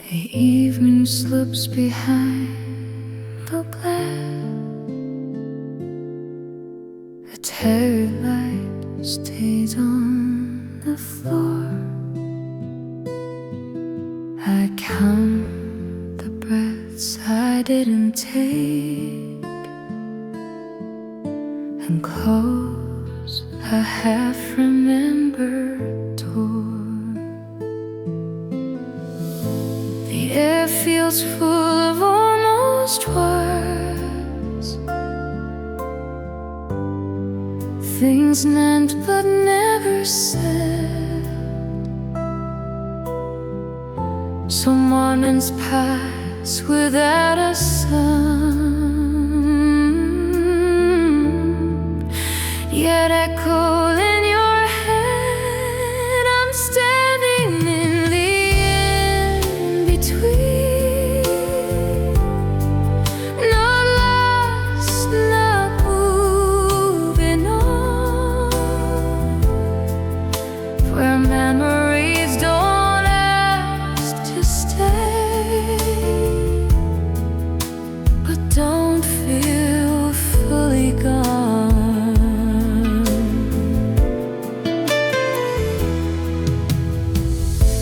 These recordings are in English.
The evening slips behind the glass. The tail light stays on the floor. I count the breaths I didn't take and close a half-remembered door. The air feels full of almost words, things meant but never said. Some mornings pass without a sound, yet echo in your head. I'm standing in the in-between, not lost, not moving on, where memories don't ask to stay, but don't feel fully gone.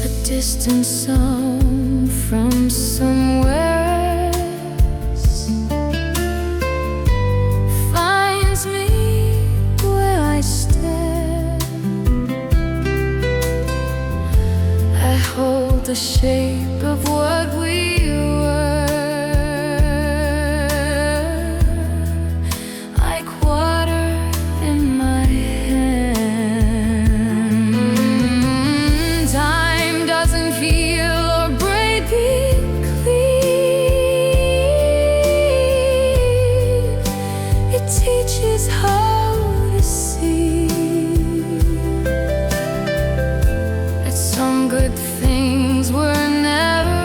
A distant song from somewhere else finds me where I stand. I hold the shape of what we were, like water in my hand. Time doesn't heal or break it clean. It teaches how to see that some good things were never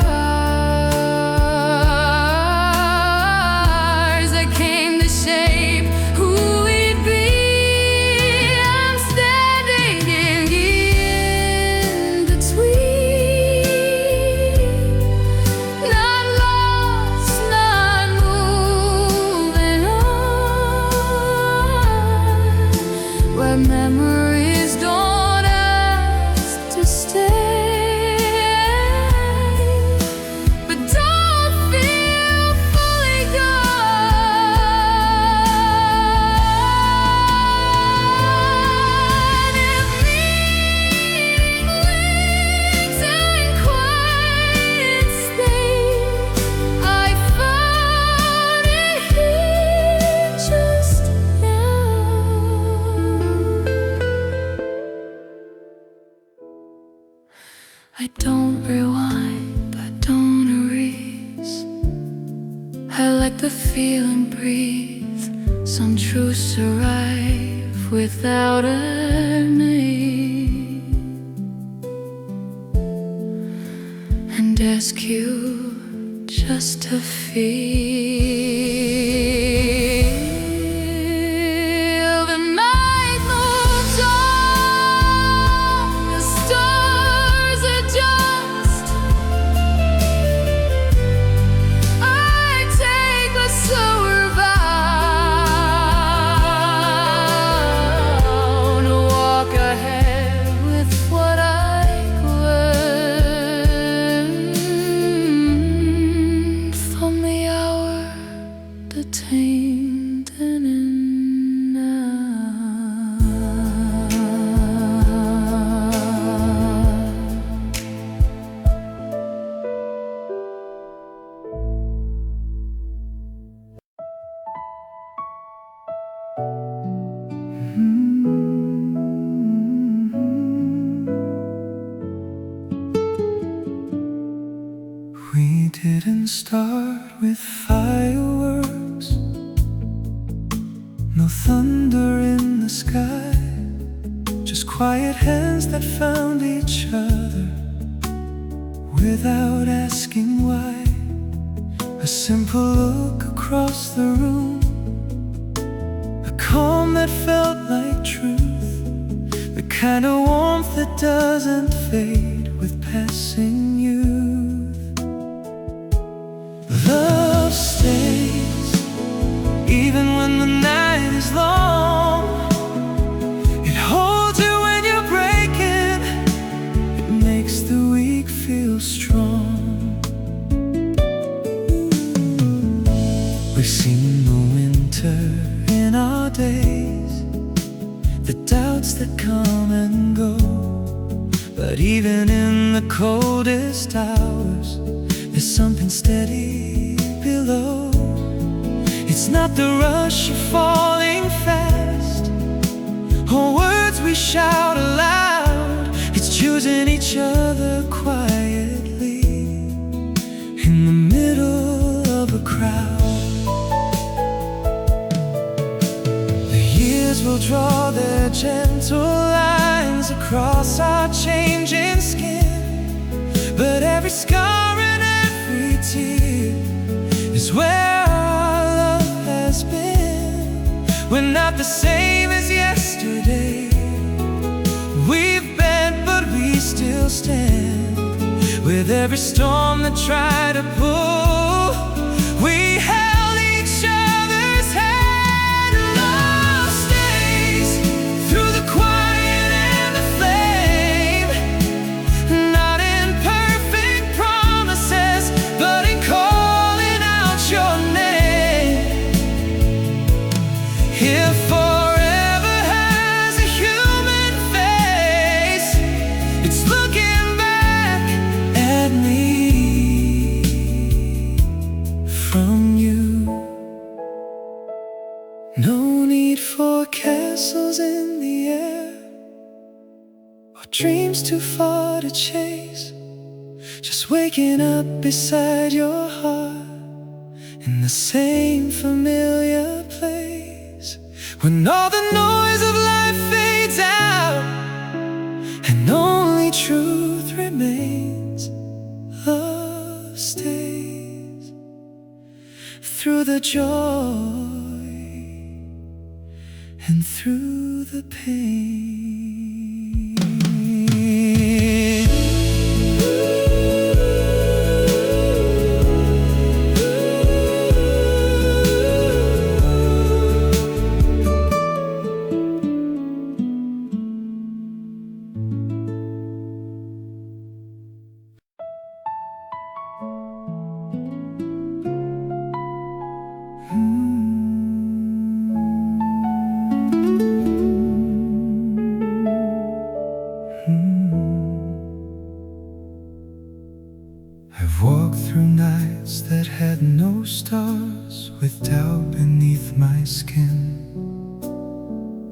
ours, that came to shape who we'd be. I'm standing in the in-between, not lost, not moving on, where memories don't ask to stay, but don't feel fully gone. If meaning lives in quiet space, I found it here just now. I don't rewind, I don't erase. I let the feeling breathe. Some truths arrive without a name and ask you just to feel. The night moves on, the stars adjust. I take a slower vow to walk ahead with what I learned from the hour detained and in now. We didn't start with fireworks, no thunder in the sky, just quiet hands that found each other without asking why. A simple look across the room, a calm that felt like truth, the kind of warmth that doesn't fade with passing youth. Love stays even when the night is long. It holds you when you're breaking, it makes the weak feel strong. We've seen the winter in our days, the doubts that come and go, but even in the coldest hours, there's something steady below. It's not the rush of falling fast, or words we shout aloud. It's choosing each other quietly in the middle of a crowd. Will draw their gentle lines across our changing skin, but every scar and every tear is where our love has been. We're not the same as yesterday. We've bent, but we still stand. With every storm that tried to pull, we held each other's hand. Through the quiet and the flame, not in perfect promises, but in calling out your name. If forever has a human face, it's looking back at me from you. No need for castles in the air, or dreams too far to chase. Just waking up beside your heart in the same familiar place, when all the noise of life fades out and only truth remains. Love stays through the joy and through the pain. I've walked through nights that had no stars, with doubt beneath my skin.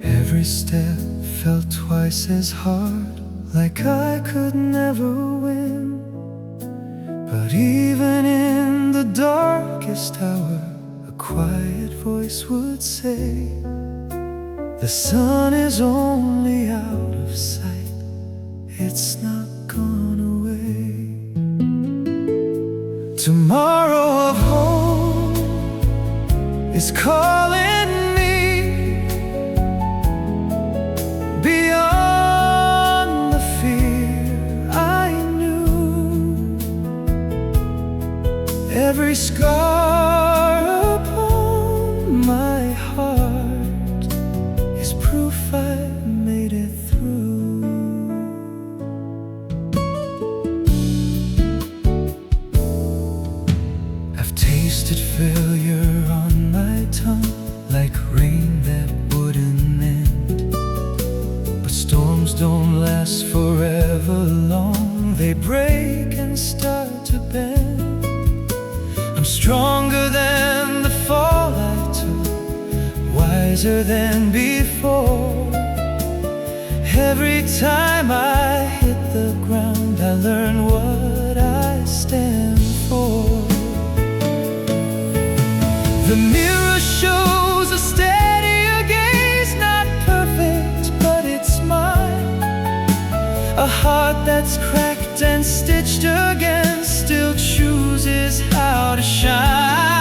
Every step felt twice as hard, like I could never win. But even in the darkest hour, a quiet voice would say, the sun is only out of sight, it's not gone away. Tomorrow of home is calling me beyond the fear I knew. Every scar upon my heart is proof I made it through. Tasted failure on my tongue, like rain that wouldn't end. But storms don't last forever long, they break and start to bend. I'm stronger than the fall I took, wiser than before. Every time I hit the ground, I learn what I stand for. The mirror shows a steadier gaze, not perfect, but it's mine. A heart that's cracked and stitched again still chooses how to shine.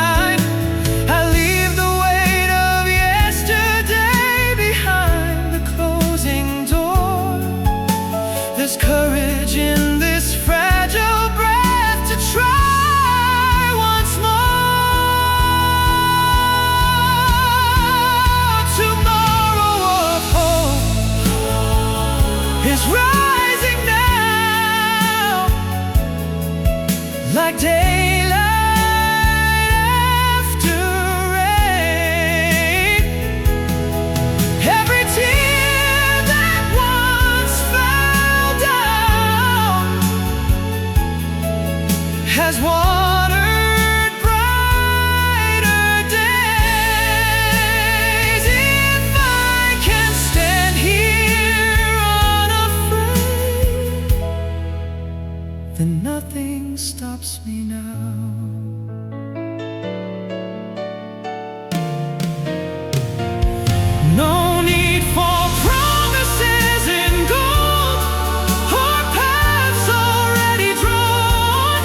stops me now. No need for promises in gold or paths already drawn.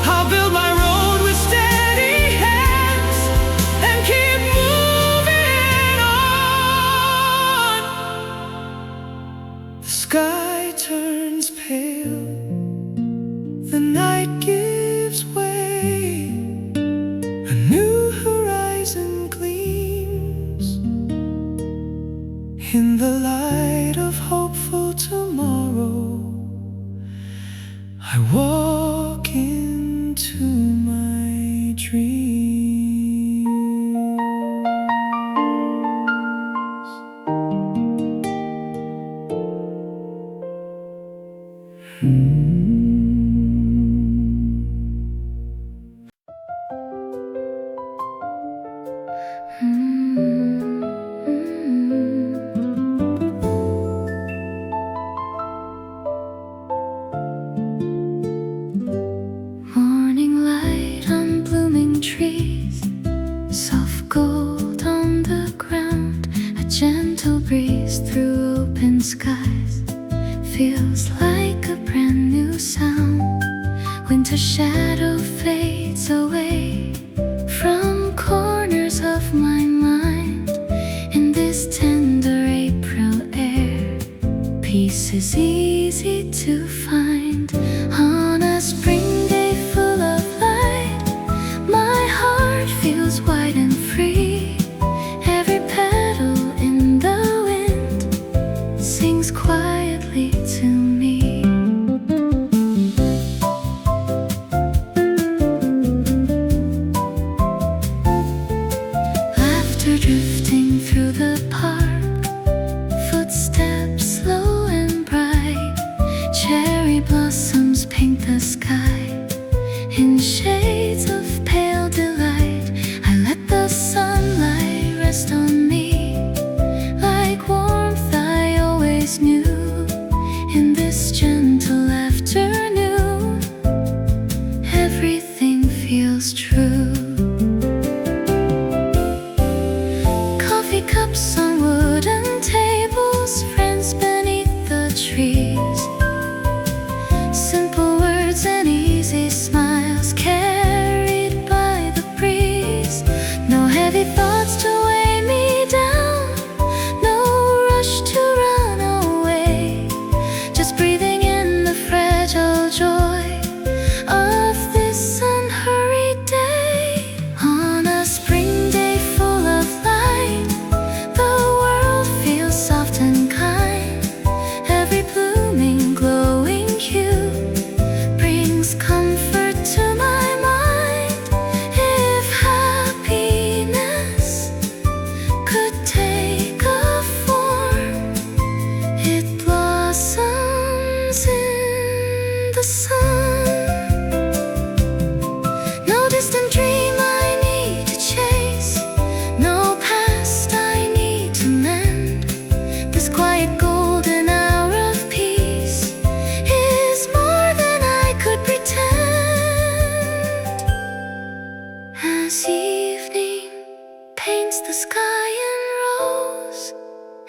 I'll build my road with steady hands and keep moving on. The sky turns pale, the night gives way, a new horizon gleams in the light of hopeful tomorrow. I walk into my dreams. Morning light on blooming trees, soft gold on the ground, a gentle breeze through open skies, feels like a brand new sound. Winter shadow fades away from corners of my mind. In this tender April air, peace is easy to find. On a spring day full of light, my heart feels wide and free. Every petal in the wind sings quietly to me. Laughter drifting through the park, footsteps slow and bright. Cherry blossoms paint the sky in shades of pale delight. I let the sunlight rest on me like warmth I always knew. In this gentle afternoon, everything feels true. Coffee cups on wooden tables, friends beneath the trees. Simple words and easy smiles carried by the breeze. No heavy thoughts to weigh me down, no rush to run away. Just breathing in the fragile joy of this unhurried day. On a spring day full of light, the world feels soft and kind. Every blooming, glowing hue brings comfort to my mind. If happiness could take a form, it blossoms in the sun. No distant dream I need to chase, no past I need to mend. This quiet golden hour of peace is more than I could pretend. As evening paints the sky in rose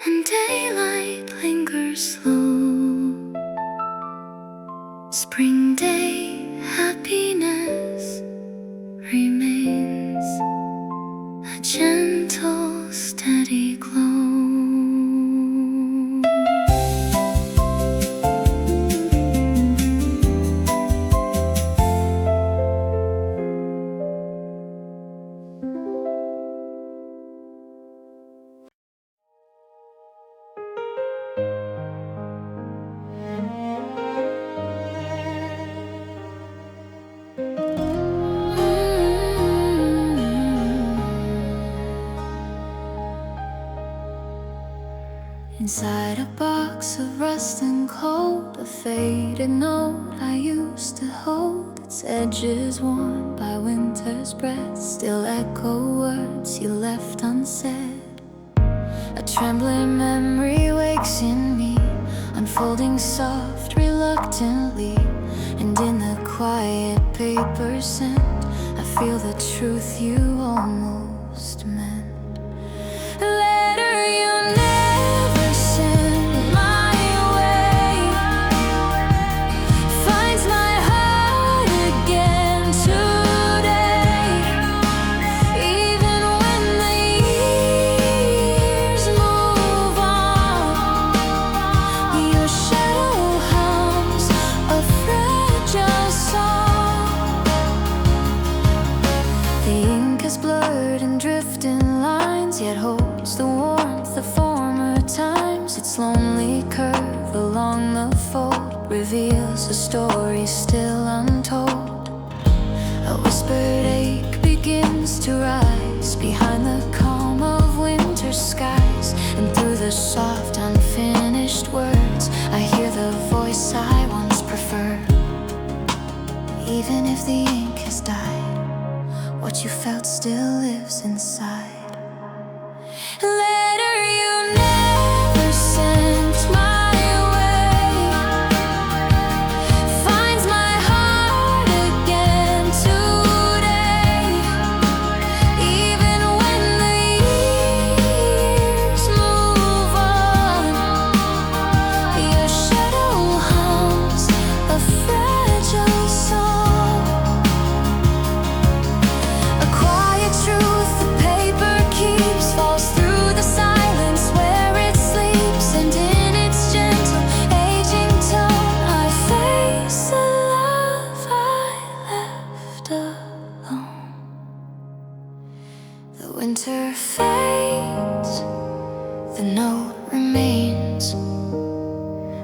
and daylight lingers slow, spring day happiness remains, a gentle, steady glow. Inside a box of rust and cold, a faded note I used to hold. Its edges worn by winter's breath still echo words you left unsaid. A trembling memory wakes in me, unfolding soft reluctantly. And in the quiet paper scent. I feel the truth you almost meant. Letter you never sent my way finds my heart again today. Even when the years move on, your shadow hums a fragile song. The ink is blurred and drifting lines, yet holds the warmth of former times. Its lonely curve along the fold reveals a story still untold. A whispered ache begins to rise behind the calm of winter skies, and through the soft unfinished words I hear the voice I once preferred. Even if the ink has died, what you felt still lives inside. Letter you never sent my way finds my heart again today. Even when the years move on, your shadow hums a fragile song. A quiet truth the paper keeps falls through the silence where it sleeps, and in its gentle aging tone I face the love I left alone. The winter fades, the note remains,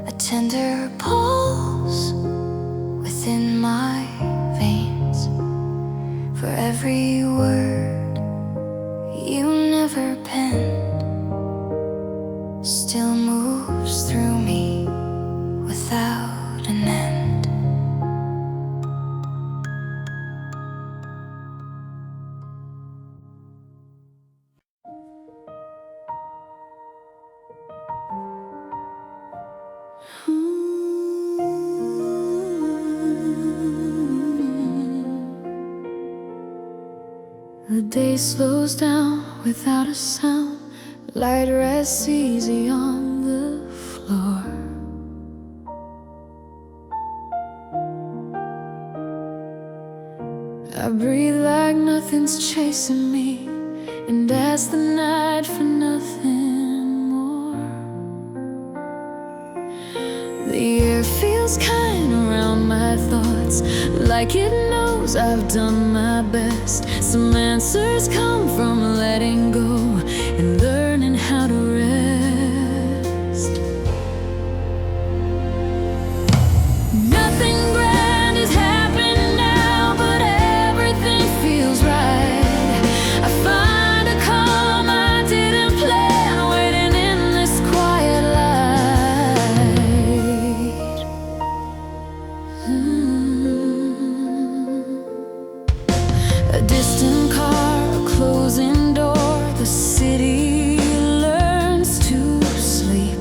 a tender pulse within my veins. For every word you never penned still moves through me without an end. The day slows down without a sound. Light rests easy on the floor. I breathe like nothing's chasing me, and ask the night for nothing more. The air feels kind around my thoughts, like it knows I've done my best. Some answers come from letting go and learning how to rest. Nothing grand is happening now, but everything feels right. I find a calm I didn't plan, waiting in this quiet light. A distant car, a closing door, the city learns to sleep.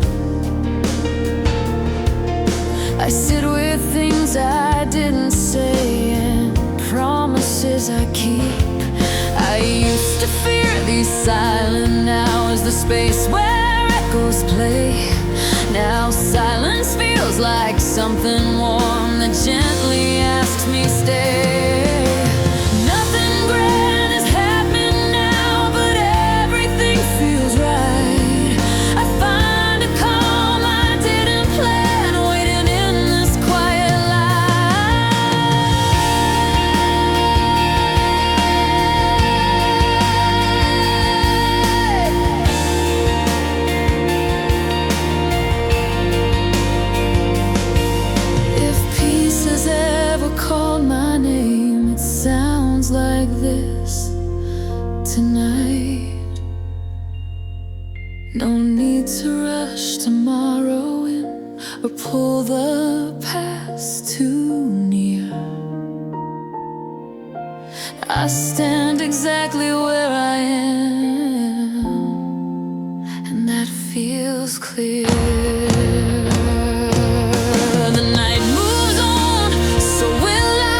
I sit with things I didn't say and promises I keep. I used to fear these silent hours, the space where echoes play. Now silence feels like something warm that gently asks me stay. Nothing grand is happening now, but everything feels right. I find a calm I didn't plan, waiting in this quiet light. If peace has ever called my name, it sounds like this tonight. No need to rush tomorrow in or pull the past too near. I stand exactly where I am, and that feels clear. The night moves on, so will I.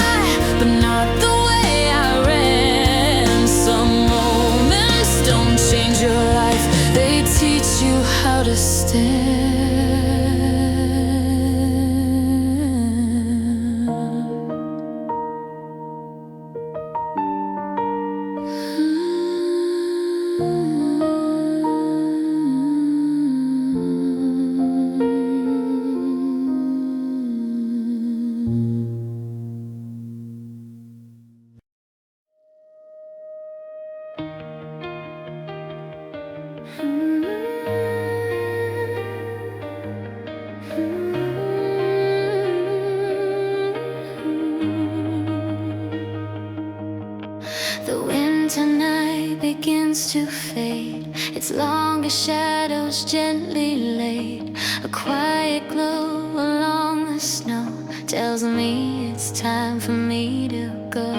The winter night begins to fade, its longest shadows gently laid. A quiet glow along the snow tells me it's time for me to go.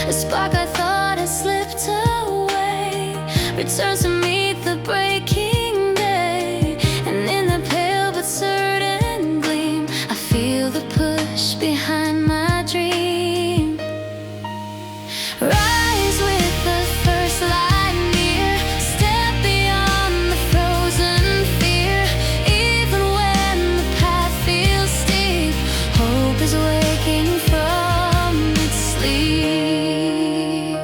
A spark I thought had slipped away returns to meet the breaking day, and in that pale but certain gleam I feel the push behind my dream. Rise with the first light near, step beyond the frozen fear. Even when the path feels steep, hope is waking from its sleep.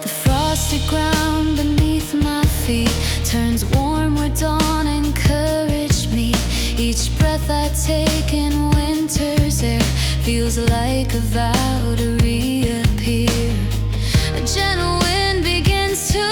The frosted ground beneath my feet turns warm where dawn encouraged me. Each breath I take in winter's air feels like a vow to reappear. A gentle wind begins to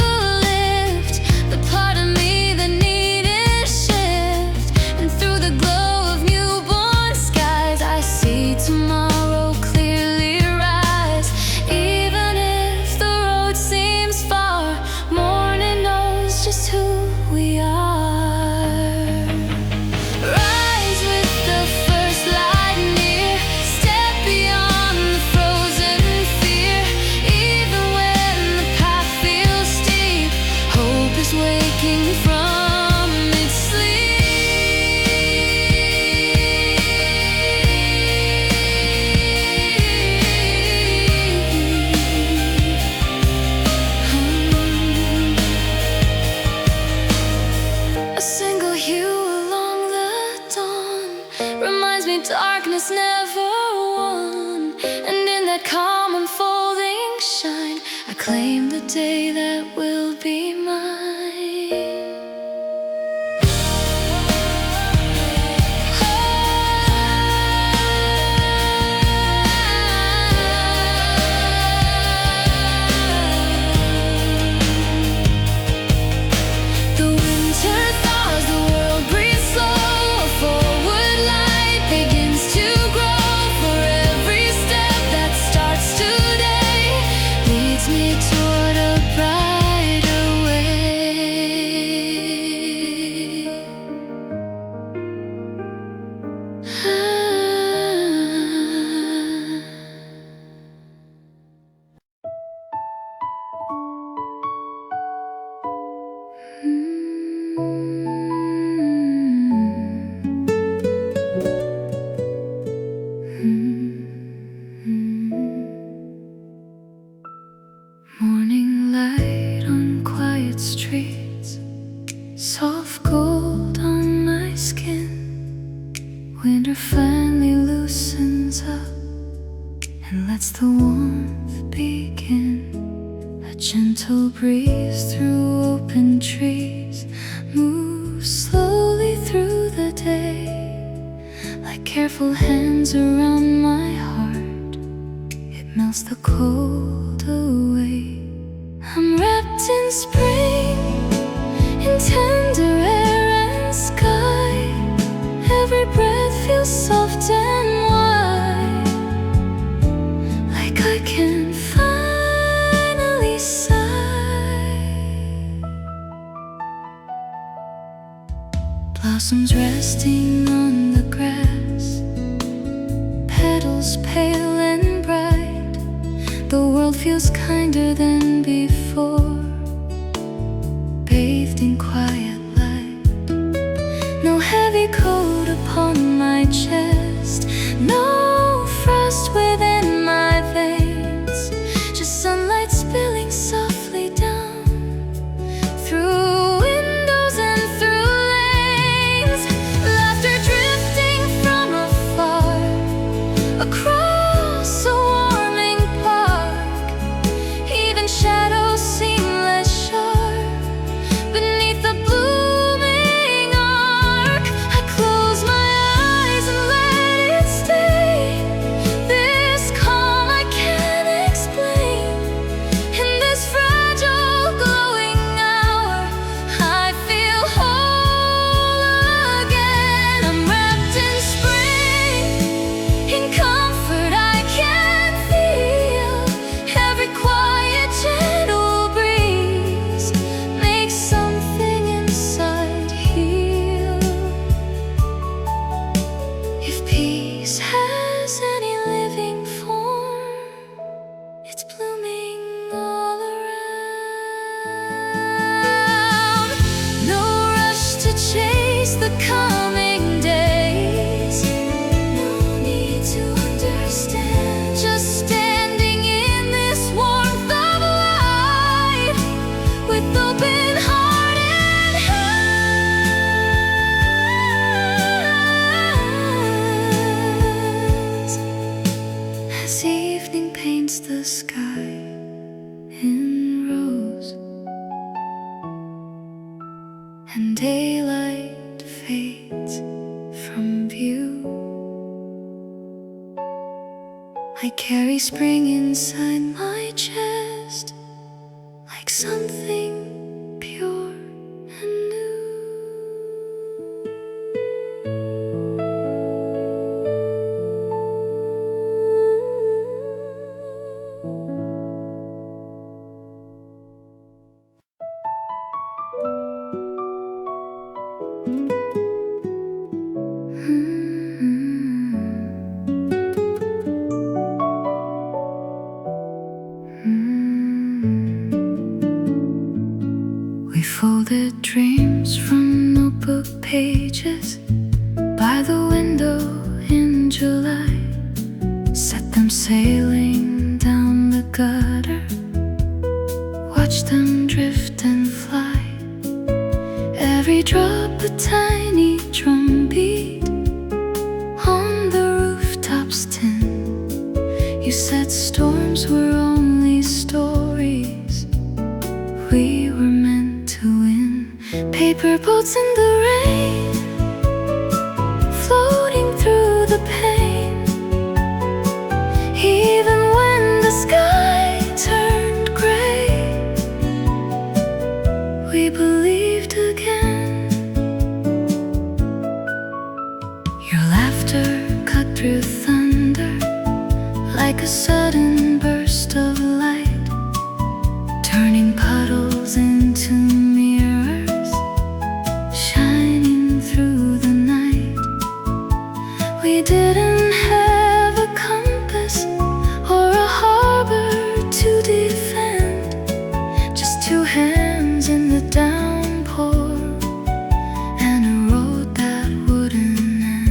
lift the part of me that needed shift, and through the glow of newborn skies I see tomorrow clearly rise. Even if the road seems far, morning knows just who we are. Rise with the first light near, step beyond the frozen fear. Even when the path feels steep, hope is waking from its sleep. A single hue along the dawn reminds me darkness never won, and in that calm unfolding shine I claim the day that will be mine. The winter thaws, the world breathes slow. A forward light begins to grow. For every step that starts today leads me toward a brighter Morning light on quiet streets, soft gold on my skin. Winter finally loosens up and lets the warmth begin. A gentle breeze through open trees moves slowly through the day, like careful hands around my heart. It melts the cold away. I'm wrapped in spring, in tender air and sky. Every breath feels soft and wide, like I can finally sigh. Blossoms resting on the grass, petals pale and bright. The world feels kinder than before, bathed in quiet light. No heavy coat upon my chest, no frost within my veins, just sunlight spilling softly down through windows and through lanes. Laughter drifting from afar across a warming park. Even shadows seem less sharp beneath the blue paints the sky in rose, and daylight fades from view. I carry spring inside my chest, like something pure and new. We folded dreams from notebook pages by the window in July, set them sailing down the gutter, watched them drift and fly. Every drop a tiny drumbeat on the rooftops tin. You said storms were only stories we were meant to win. Paper boats in the rain, floating through the pain. Even when the sky turned gray, we believed again. Your laughter cut through thunder like a sudden burst of light, turning puddles into mirrors, shining through the night. We didn't have a compass or a harbor to defend, just two hands in the downpour and a road that wouldn't end.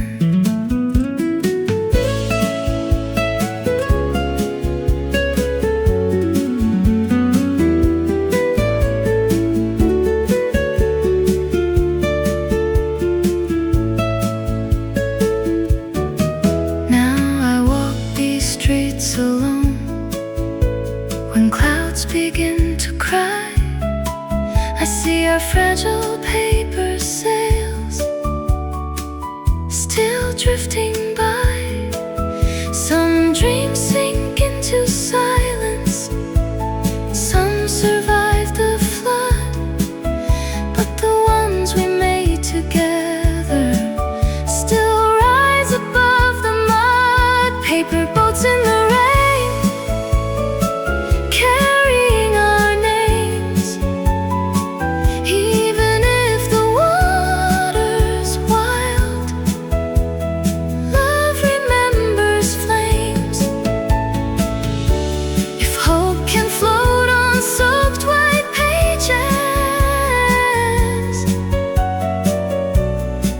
Now I walk these streets alone. When clouds begin to cry, I see our fragile paper sails still drifting by. Some dreams sink into silence, some survive the flood, but the ones we made together still rise above the mud. Paper boats in the rain, carrying our names. Even if the water's wild, love remembers flames. If hope can float on soaked white pages,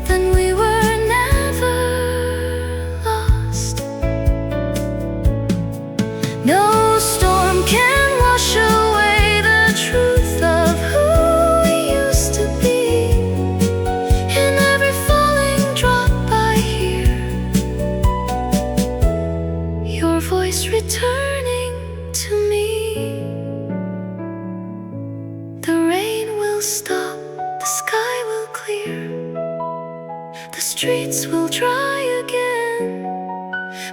then we were never lost. No storm can wash away the truth of who we used to be. In every falling drop I hear your voice returning to me. The rain will stop, the sky will clear, the streets will dry again,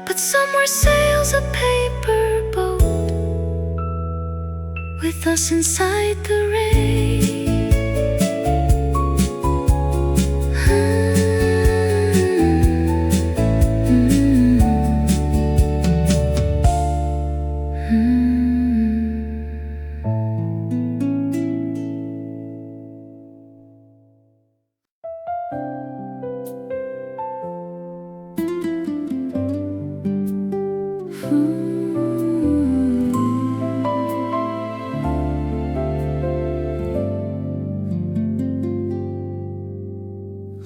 but somewhere sails a paper boat with us inside the rain.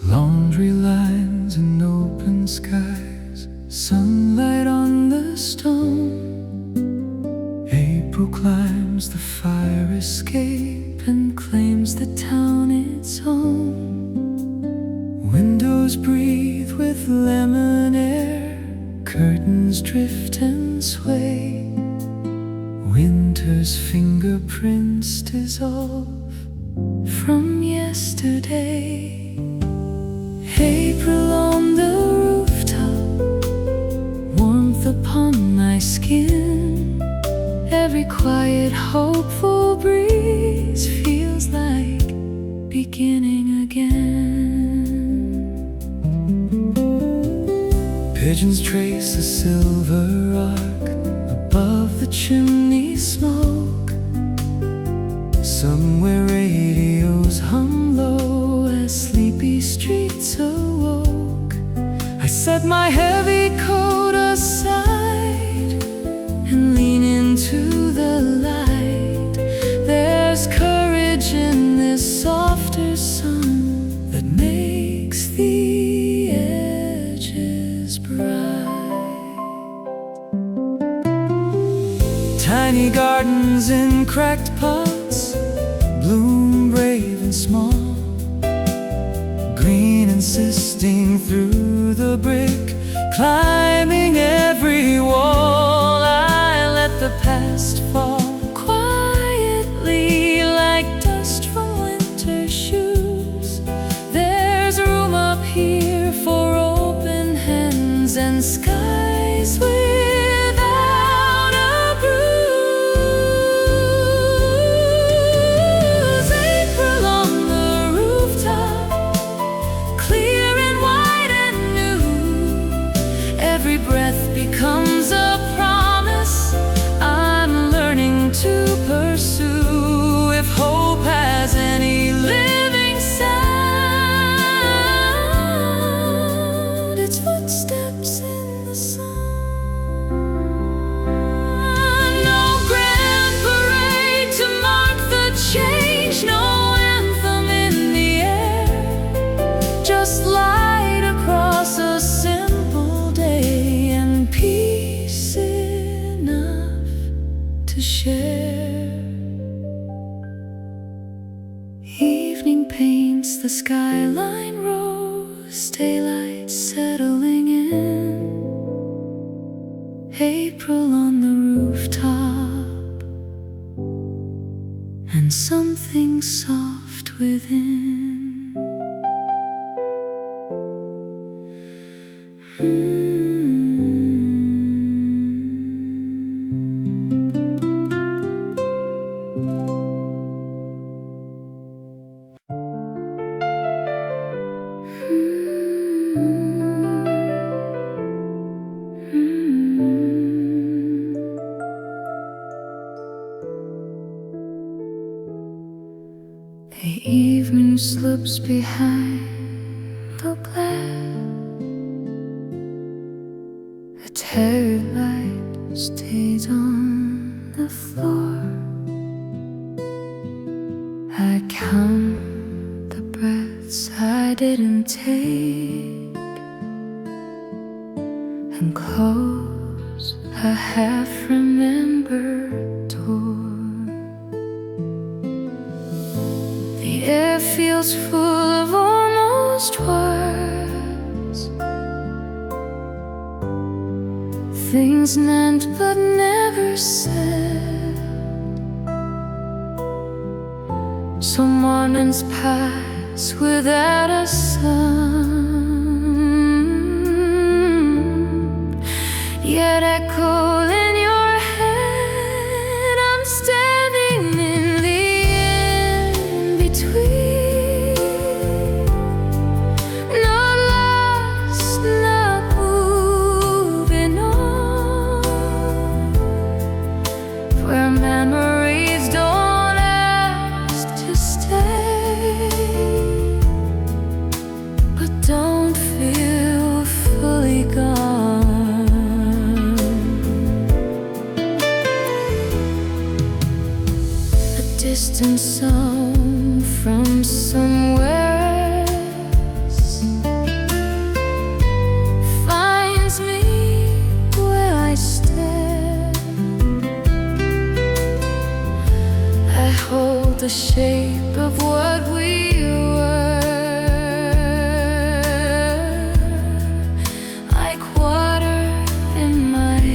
Laundry lines and open skies, sunlight on the stone. April climbs the fire escape and claims the town its own. Windows breathe with lemon air, curtains drift and sway. winter's fingerprints dissolve from yesterday. April on the rooftop, warmth upon my skin. Every quiet, hopeful breeze feels like beginning again. Pigeons trace a silver arc above the chimney smoke. Somewhere radios hum low as sleepy streets awoke. I set my heavy coat aside and lean into the light. There's courage in this softer sun that makes the edges bright. Tiny gardens in cracked pots bloom brave and small, green insisting through the brick, climbing every wall. I let the past fall quietly like dust from winter shoes. There's room up here for open hands and skies without a bruise. April on the rooftop, clear and white and new. Every breath becomes a promise I'm learning to pursue. If hope has any living sound, it's footsteps in the sun. No grand parade to mark the change, no anthem in the air, just light across a simple day and peace enough to share. Evening paints the skyline rose, daylight settling in. April on the rooftop, and something soft within. The evening slips behind the glass. A tired light stays on the floor. I count the breaths I didn't take and close a half-remembered door. The air feels full of almost words, things meant but never said. Some mornings pass without a sun, yet echo in your head. I'm standing in the in-between, not lost, not moving on, where memories don't ask to stay, but don't feel fully gone. A distant song from somewhere else finds me where I stand. I hold the shape of what we were, like water in my hand.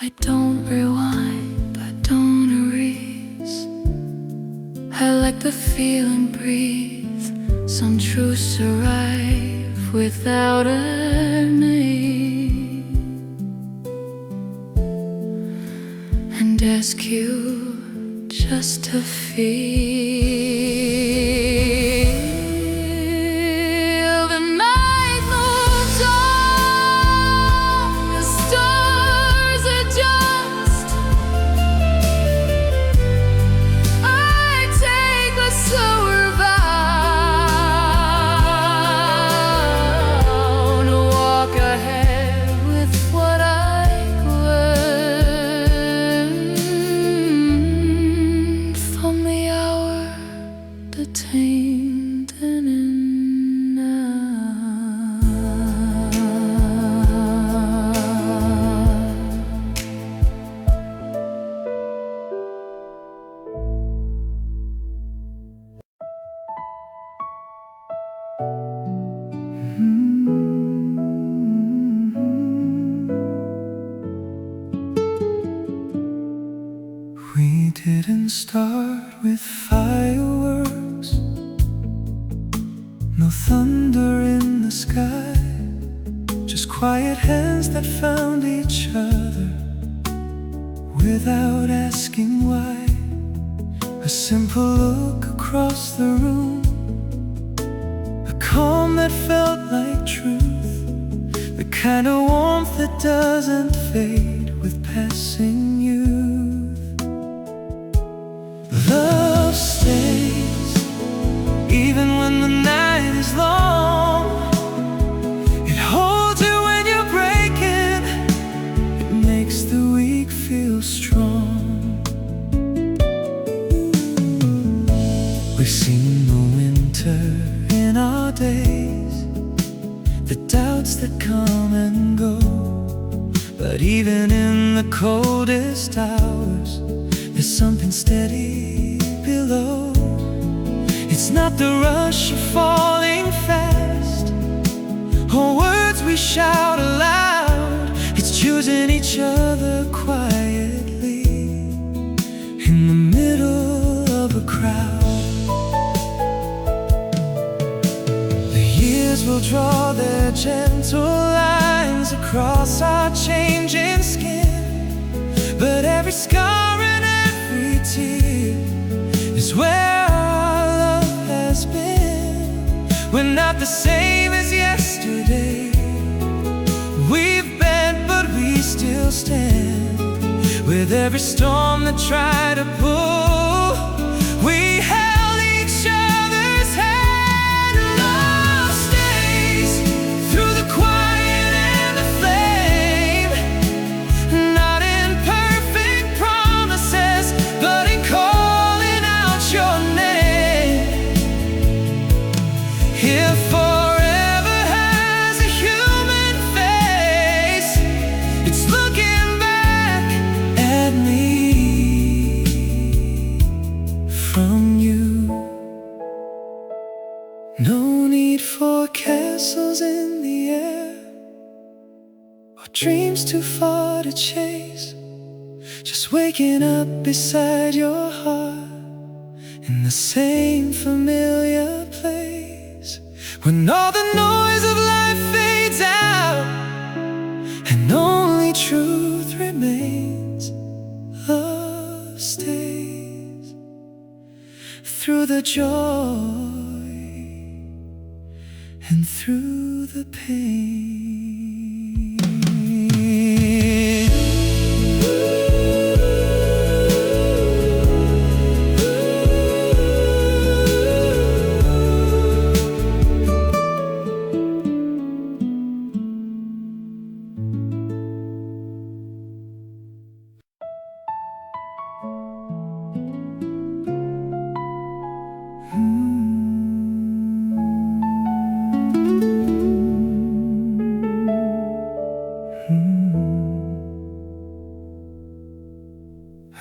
I don't rewind, I don't erase. I let the feeling breathe. Some truths arrive without a name, and ask you just to feel. The night moves on, the stars adjust. I take a slower vow to walk ahead with what I learned from the hour detained and in now. We didn't start with fireworks, no thunder in the sky, just quiet hands that found each other without asking why. A simple look across the room, a calm that felt like truth, the kind of warmth that doesn't fade with passing youth. Love stays, even when the night is long. It holds you when you're breaking, it makes the weak feel strong. We've seen the winter in our days, the doubts that come and go, but even in the coldest hours, there's something steady below. It's not the rush of falling fast, or words we shout aloud. It's choosing each other quietly in the middle of a crowd. The years will draw their gentle lines across our changing skin, but every scar and every tear is where our love has been. We're not the same as yesterday. We've bent, but we still stand. With every storm that tried to pull, we held each other's hand. Love stays through the quiet and the flame, not in perfect promises, but in calling out your name. If forever has a human face, it's looking back at me from you. No need for castles in the air, or dreams too far to chase. Just waking up beside your heart in the same familiar place, when all the noise of life fades out and only truth remains. Love stays through the joy and through the pain.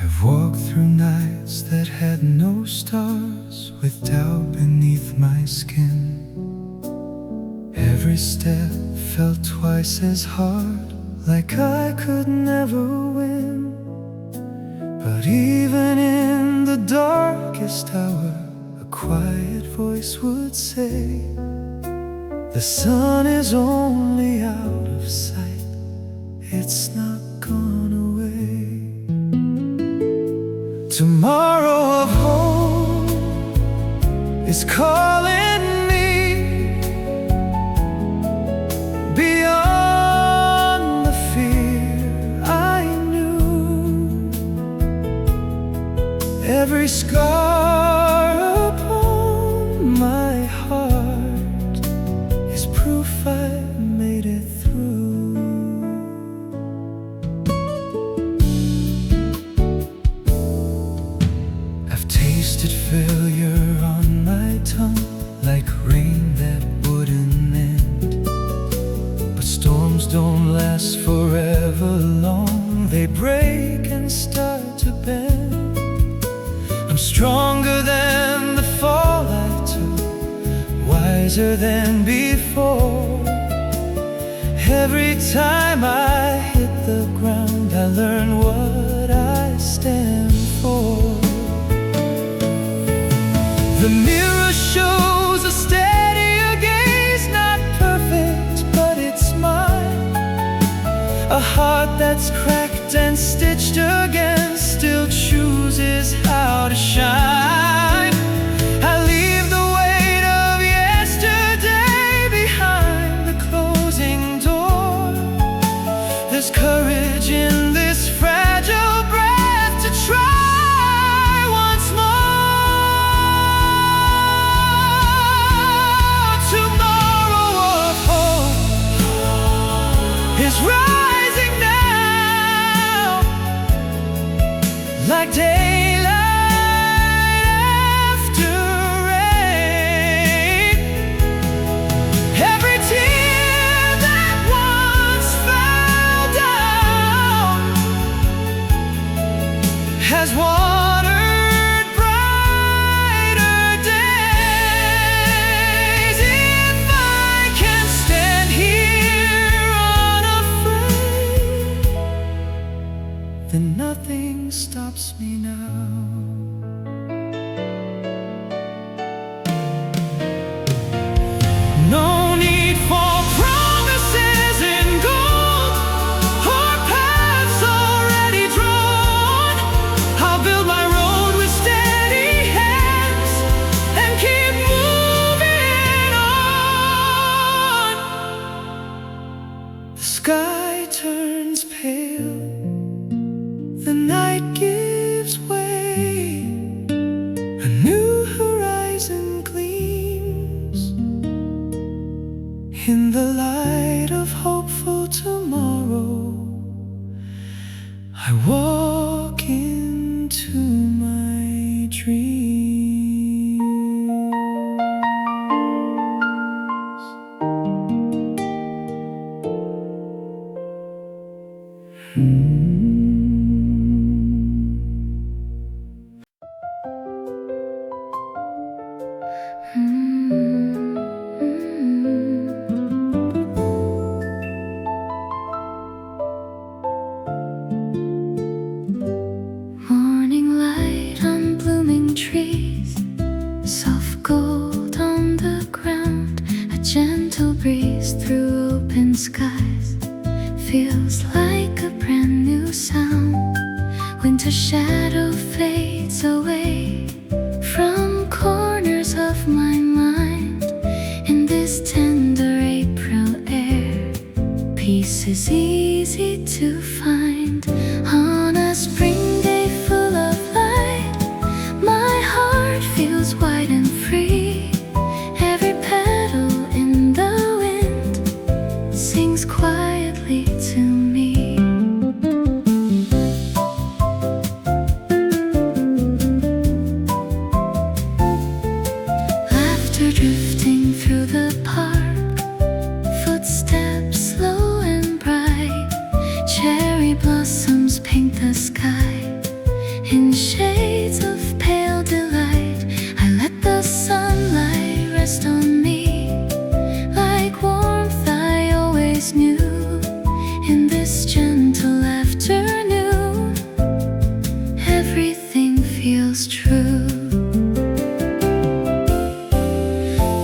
I've walked through nights that had no stars, with doubt beneath my skin. Every step felt twice as hard, like I could never win. But even in the darkest hour, a quiet voice would say, the sun is only out of sight, it's not gone away. Tomorrow of hope is calling me beyond the fear I knew. Every scar upon my heart is proof I made it through. I've tasted failure on my tongue, like rain that wouldn't end. But storms don't last forever long, they break and start to bend. I'm stronger than the fall I took, wiser than before. Every time I hit the ground, I learn what I stand for. The mirror shows a steadier gaze, not perfect, but it's mine. A heart that's cracked and stitched again still chooses how to shine. I leave the weight of yesterday behind the closing door. There's courage in this fragile breath to try once more. Tomorrow of hope is rising now, like daylight after rain. Every tear that once fell down has watered brighter days. If I can stand here unafraid, then nothing stops me now. No need for promises in gold or paths already drawn. I'll build my road with steady hands and keep moving on. The sky turns pale, the night gives way, a new horizon gleams in the light of hopeful tomorrow. I walk into my dreams. Morning light on blooming trees, soft gold on the ground, a gentle breeze through open skies, feels like a brand new sound. Winter shadow fades away from corners of my mind. In this tender April air, peace is easy to find. On a spring day full of light, my heart feels wide and free. Every petal in the wind sings quietly to me. Laughter drifting through the park, footsteps slow and bright. Cherry blossoms paint the sky in shades of pale delight. I let the sunlight rest on me like warmth I always knew. In this this gentle afternoon, everything feels true.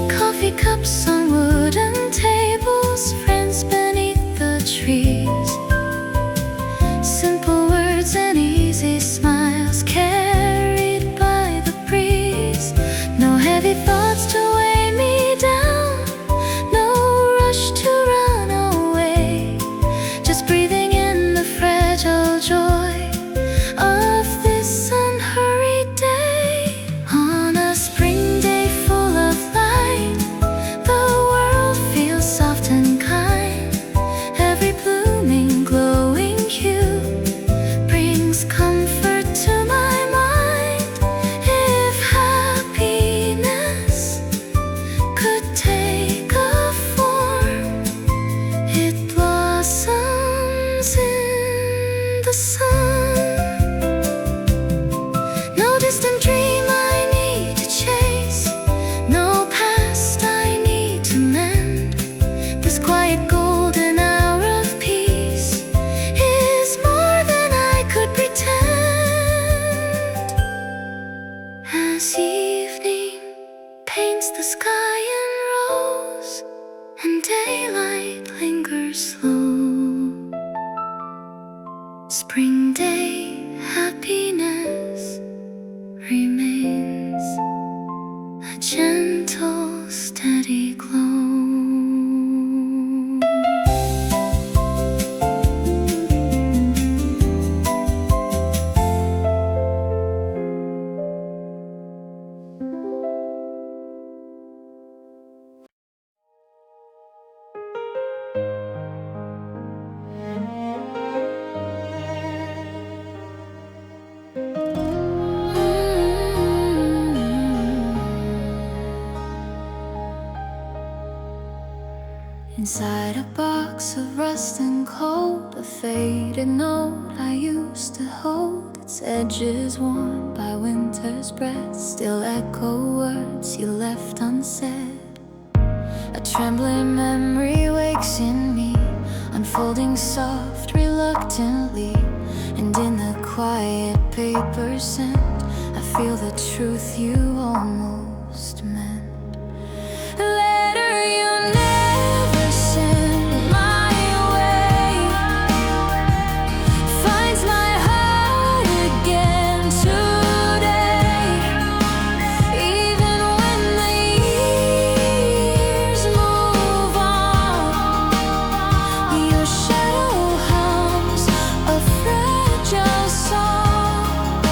Coffee cups on wooden tables, friends beneath the trees, simple words and easy smiles carried by the breeze. No heavy thoughts to weigh me down, no rush to run away, just breathing in the fragile joy of this unhurried day. On a spring day full of light, the world feels soft and kind. Every blooming, glowing hue brings comfort to my mind. If happiness could take a form, it blossoms in the sun. No distant dream I need to chase, no past I need to mend. This quiet golden hour of peace is more than I could pretend. As evening paints the sky in rose and daylight lingers slow, spring day happiness remains a gentle, steady glow. Inside a box of rust and cold, a faded note I used to hold, its edges worn by winter's breath, still echo words you left unsaid. A trembling memory wakes in me, unfolding soft reluctantly, and in the quiet paper scent I feel the truth you almost meant. A letter you never sent my way finds my heart again today. Even when the years move on, your shadow hums a fragile song.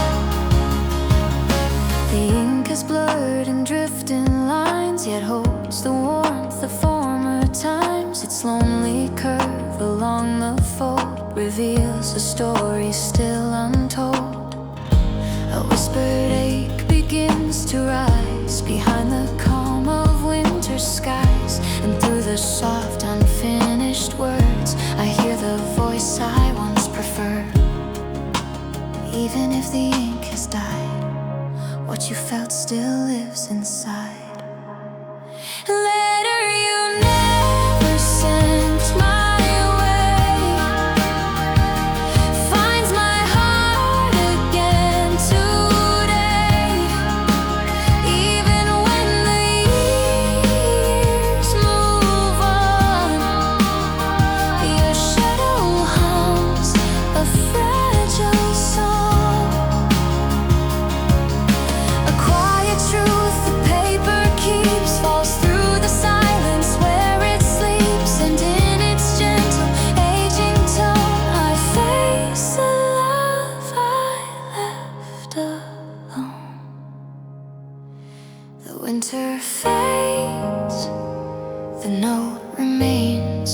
The ink is blurred and drifting lines, yet holds the warmth of former times. Its lonely curve along the fold reveals a story still untold. A whispered ache begins to rise behind the calm of winter skies, and through the soft unfinished words I hear the voice I once preferred. Even if the ink has died, what you felt still lives inside. A letter you never sent my way finds my heart again today. Even when the years move on, your shadow hums a fragile song. A quiet truth the paper keeps falls through the silence where it sleeps, and in its gentle aging tone I face the love I left alone. The winter fades, the note remains,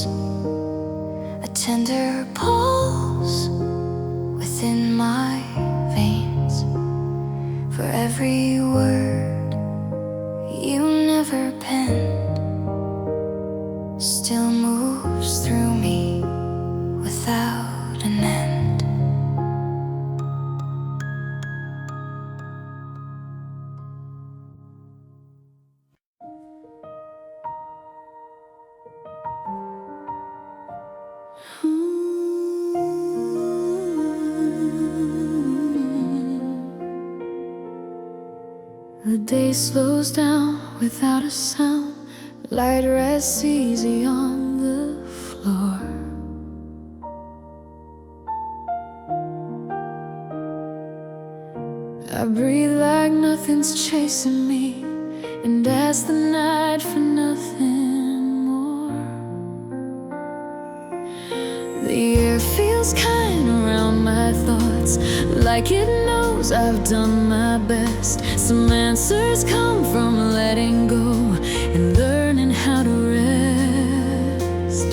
a tender pulse within my veins. For every word you never penned still moves through me without an end. day slows down without a sound. Light rests easy on the floor. I breathe like nothing's chasing me, and ask the night for nothing more. The air feels kind around my thoughts, like it knows I've done my best. Some answers come from letting go and learning how to rest.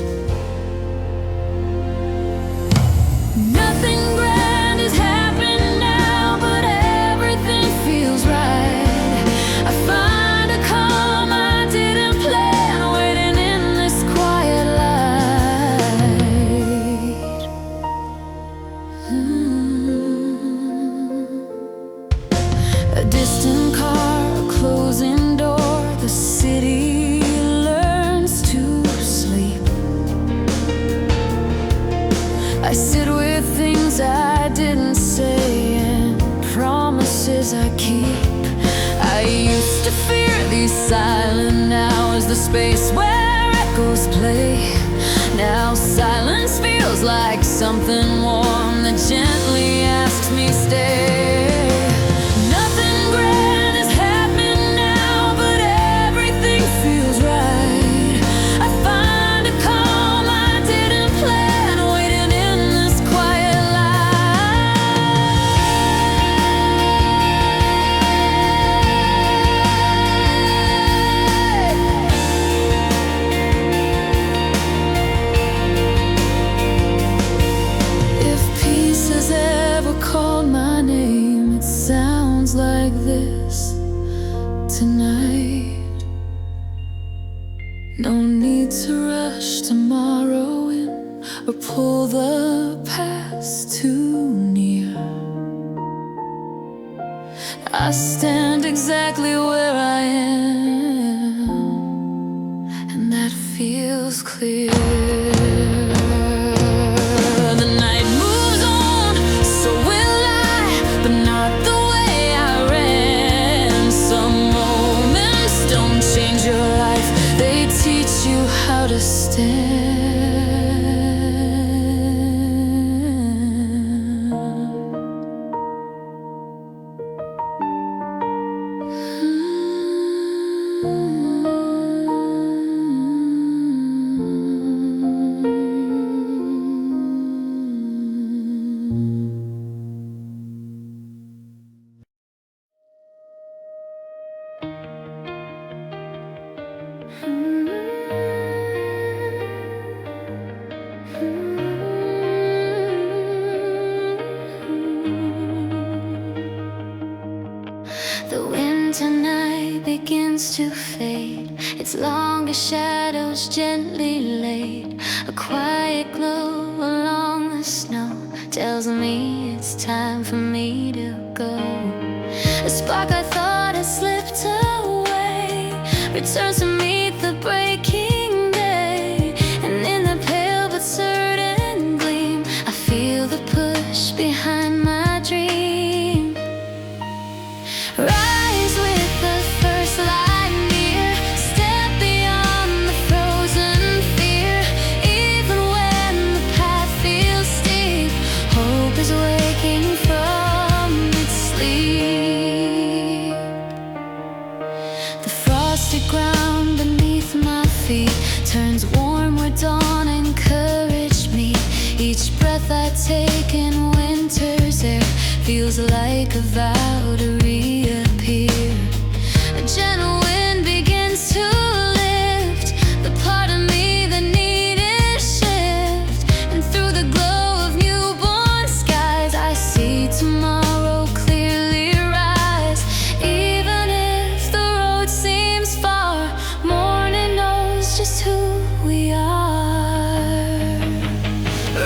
Nothing grand is happening now, but everything feels right. I find a calm I didn't plan, waiting in this quiet light. A distant car, a closing door, the city learns to sleep. I sit with things I didn't say and promises I keep. I used to fear these silent hours, the space where echoes play. Now silence feels like something warm that gently asks me stay. Nothing grand is happening now, but everything feels right. I find a calm I didn't plan, waiting in this quiet light. If peace has ever called my name, it sounds like this tonight. No need to rush tomorrow in or pull the past too near. I stand exactly where I am, and that feels clear. The night moves on, so will I, but not the way I ran. Some moments don't change your life, they teach you how to stand. The winter night begins to fade, its longest shadows gently laid. A quiet glow along the snow tells me it's time for me to go. A spark I thought had slipped away returns to meet the breaking day, and in the pale but certain gleam I feel the push behind my dream. Rise with the first light near, step beyond the frozen fear. Even when the path feels steep, hope is waking from its sleep. The frosted ground beneath my feet turns warm where dawn encouraged me. Each breath I take in winter's air feels like a vow to reappear. A gentle wind begins to lift the part of me that needed shift, and through the glow of newborn skies I see tomorrow clearly rise. Even if the road seems far, morning knows just who we are.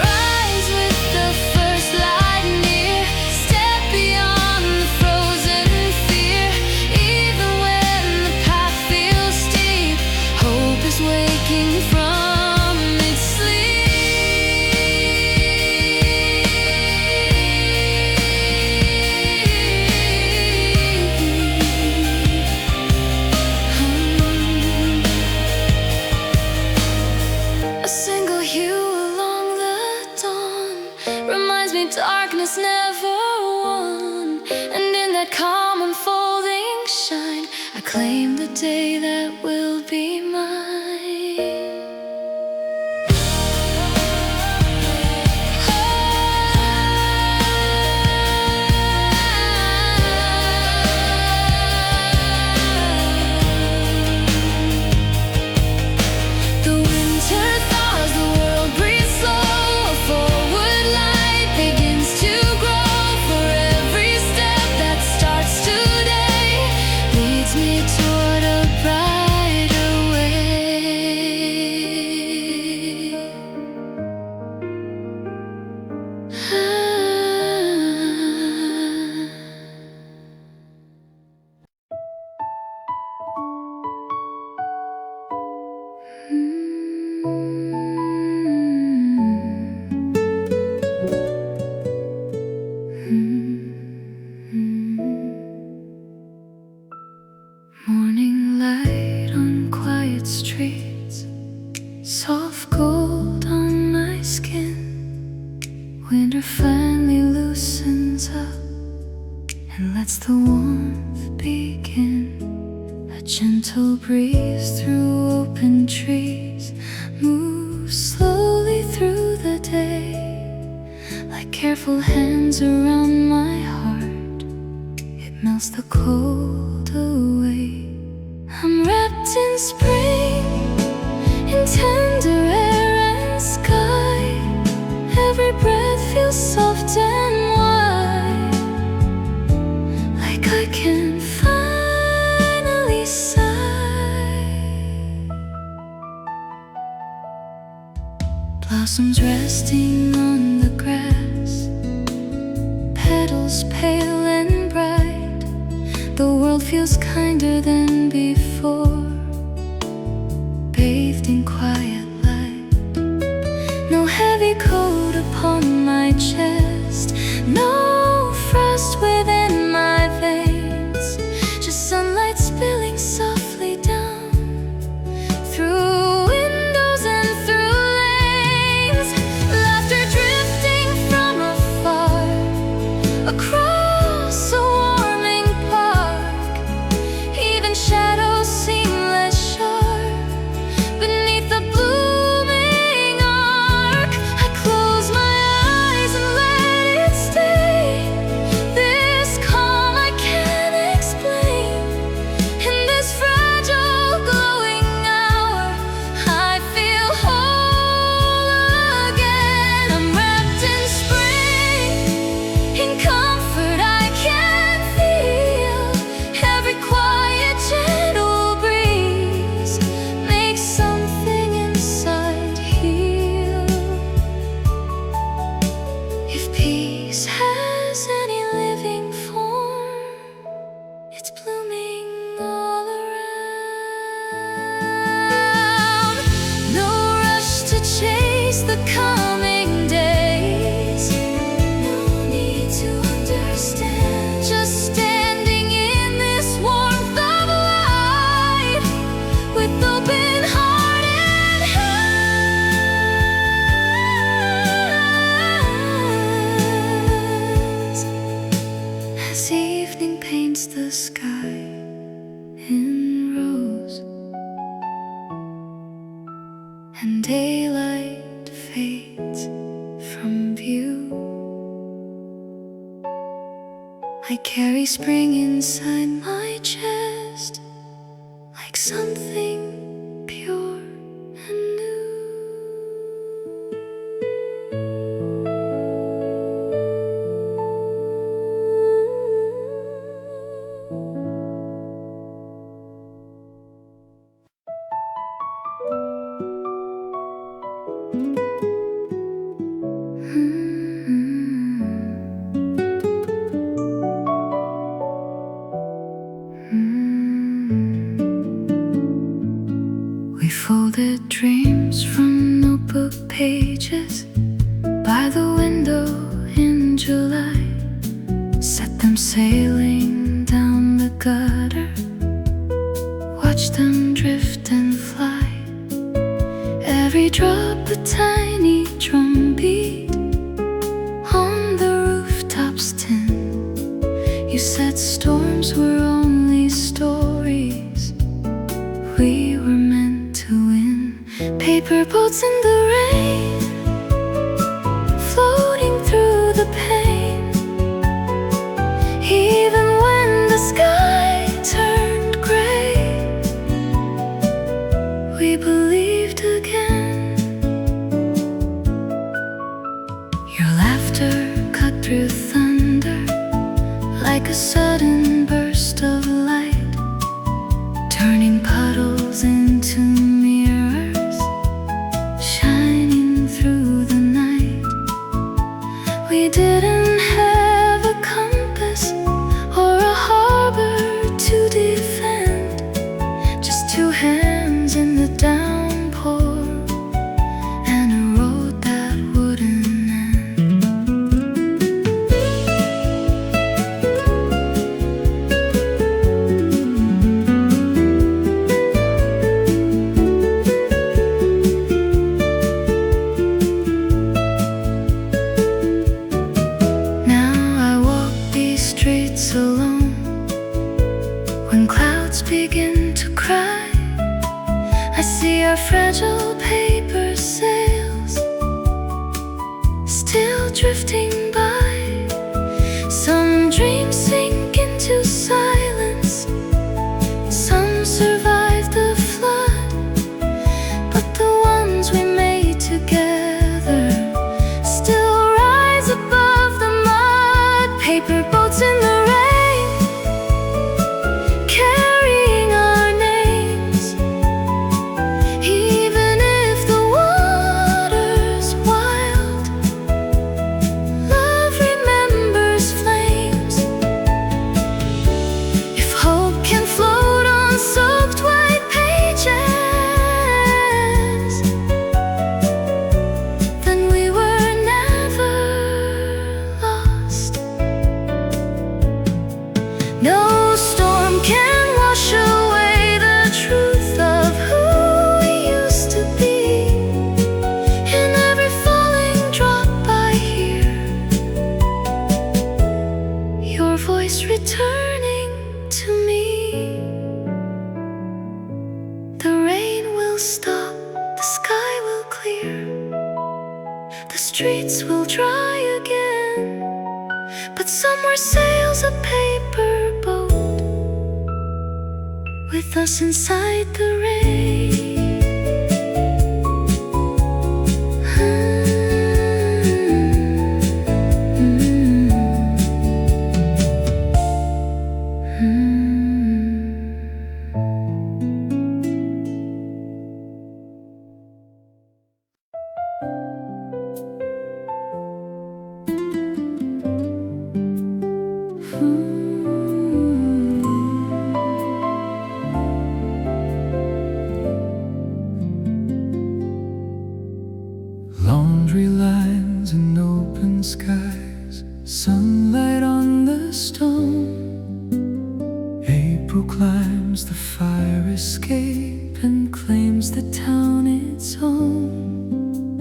Rise with the first light near, step beyond the frozen fear. Even when the me darkness never won. And in that calm unfolding shine, I claim the day that will be mine. Morning light on quiet streets, soft gold on my skin. Winter finally loosens up and lets the warmth begin. A gentle breeze through open trees moves slowly through the day, like careful hands around my heart. It melts the cold away. I'm wrapped in spring, in tender air and sky. Every breath feels soft and wide, like I can finally sigh. Blossoms resting on the grass, petals pale and bright. The world feels kinder than before, bathed in quiet light. No heavy coat upon my chest, no frost within my veins, just sunlight spilling softly down through windows and through lanes. Laughter drifting from afar across a warming park. Even shadows seem less sharp beneath the blooming arc. I close my eyes and let it stay. This calm I can't explain. In this fragile glowing hour, I feel whole again. I'm wrapped in spring, in comfort I can feel. Every quiet gentle breeze makes something inside heal. If peace has any living form, it's blooming all around. No rush to chase the coming days, no need to understand. Just standing in this warmth of light, with open heart and hands, as evening paints the sky in rose and daylight fades from view. I carry spring inside my chest, like something pure and new. We folded dreams from notebook pages by the window in July, set them sailing down the gutter, watch them drift and fly. Every drop a tiny drum beat on said storms were only stories. We were meant to win. Paper boats in the rain, floating through the pain. Even when the sky turned gray, we believed again. Your laughter cut through thunder like a sudden burst of light, turning puddles into mirrors, shining through the night. We didn't have a compass or a harbor to defend, just two hands in the downpour and a road that wouldn't end. Now I walk these streets alone. When clouds begin to cry, I see our fragile paper sails still drifting by. Some dreams sink into silence, some survive the flood, but the ones we made together still rise above the mud. Paper boats in the rain, carrying our names. Even if the water's wild, love remembers flames. If hope can float on soaked white pages, then we were never lost. No storm can wash away the truth of who we used to be. In every falling drop I hear your voice returning to me. The rain will stop, the sky will clear, the streets will dry again, but somewhere sails a paper boat with us inside the rain. Laundry lines and open skies, sunlight on the stone. April climbs the fire escape and claims the town its own.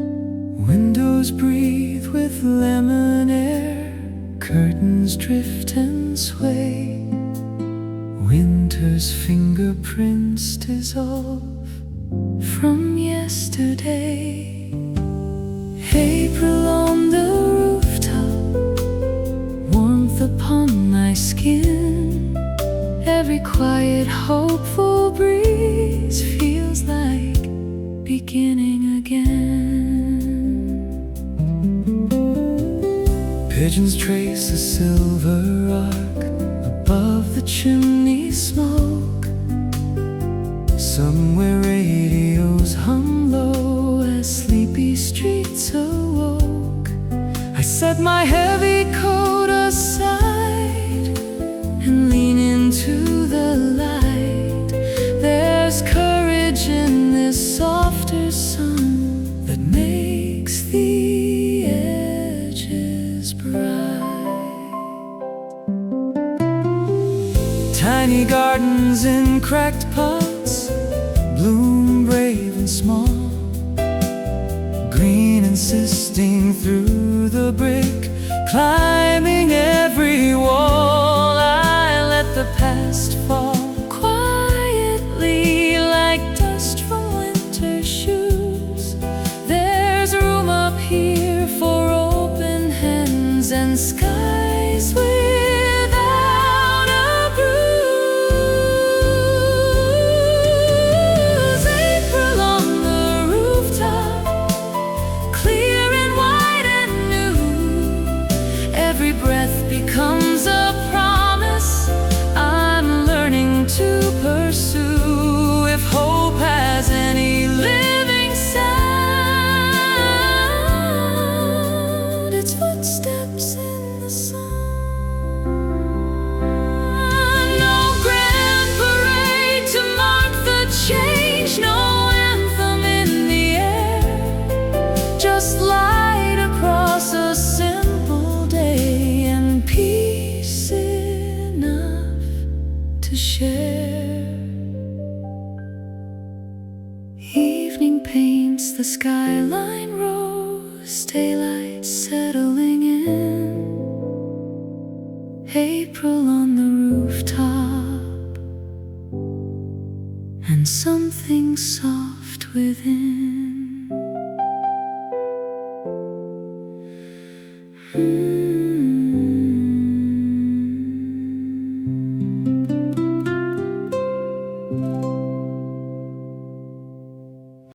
Windows breathe with lemon air, curtains drift and sway. Winter's fingerprints dissolve from yesterday. April on the rooftop, warmth upon my skin. Every quiet, hopeful breeze feels like beginning again. Pigeons trace a silver arc above the chimney smoke. Somewhere radios hum low as sleepy streets awoke. I set my heavy coat aside and lean into the light. There's courage in this softer sun that makes the edges bright. Tiny gardens in cracked pots bloom brave and small, green insisting through the brick, climbing every wall. blues and skies without a bruise. April on the rooftop, clear and white and new. Every breath becomes a promise I'm learning to pursue. If hope has any living sound, it's footsteps in the sun. No grand parade to mark the change, no anthem in the air, just light across a simple day and peace enough to share. Evening paints the skyline rose, daylight settling in. April on the rooftop, and something soft within.